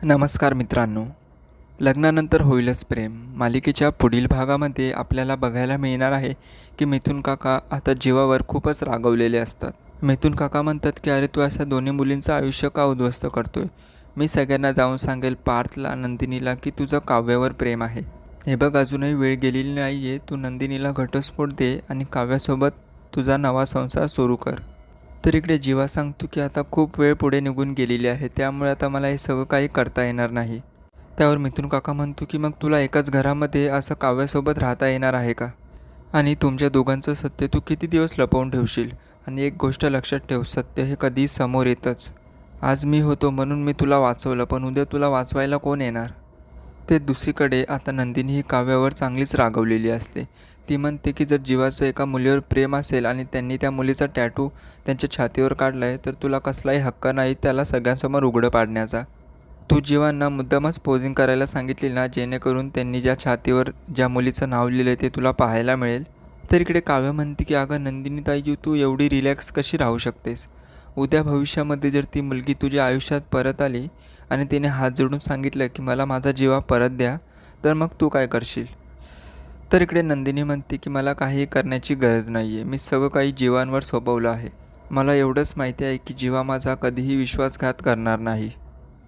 नमस्कार मित्रांनो. लग्नानंतर होईलच प्रेम मालिकेच्या पुढील भागामध्ये आपल्याला बघायला मिळणार आहे की मिथुन काका आता जीवावर खूपच रागवलेले असतात. मिथुन काका म्हणतात की अरे तू अशा दोन्ही मुलींचं आयुष्य का उद्ध्वस्त करतोय. मी सगळ्यांना जाऊन सांगेल पार्थला नंदिनीला की तुझं काव्यावर प्रेम आहे. हे बघ अजूनही वेळ गेलेली नाही आहे. तू नंदिनीला घटस्फोट दे आणि काव्यासोबत तुझा नवा संसार सुरू कर. तर इकडे जीवा सांगतो की आता खूप वेळ पुढे निघून गेलेली आहे, त्यामुळे आता मला हे सगळं काही करता येणार नाही. त्यावर मिथुन काका म्हणतो की मग तुला एकाच घरामध्ये असं काव्यासोबत राहता येणार आहे का? आणि तुमच्या दोघांचं सत्य तू किती दिवस लपवून ठेवशील? आणि एक गोष्ट लक्षात ठेव, सत्य हे कधीही समोर येतंच. आज मी होतो म्हणून मी तुला वाचवलं, पण उद्या तुला वाचवायला कोण येणार? ते दुसरीकडे आता नंदिनी ही काव्यावर चांगलीच रागवलेली असते. ती म्हणते की जर जीवाचं एका मुलीवर प्रेम असेल आणि त्यांनी त्या मुलीचा टॅटू त्यांच्या छातीवर काढला आहे, तर तुला कसलाही हक्क नाही त्याला सगळ्यांसमोर उघडं पाडण्याचा. तू जीवांना मुद्दामच पोजिंग करायला सांगितली ना, जेणेकरून त्यांनी ज्या छातीवर ज्या मुलीचं नाव लिहिलं आहे ते तुला पाहायला मिळेल. तर इकडे काव्य म्हणते की अगं नंदिनी ताई, तू एवढी रिलॅक्स कशी राहू शकतेस? उद्या भविष्यामध्ये जर ती मुलगी तुझ्या आयुष्यात परत आली आणि तिने हात जोडून सांगितलं की मला माझा जीवा परत द्या, तर मग तू काय करशील? तर इकडे नंदिनी म्हणते की मला काहीही करण्याची गरज नाही आहे. मी सगळं काही जीवांवर सोपवलं आहे. मला एवढंच माहिती आहे की जीवा माझा कधीही विश्वासघात करणार नाही.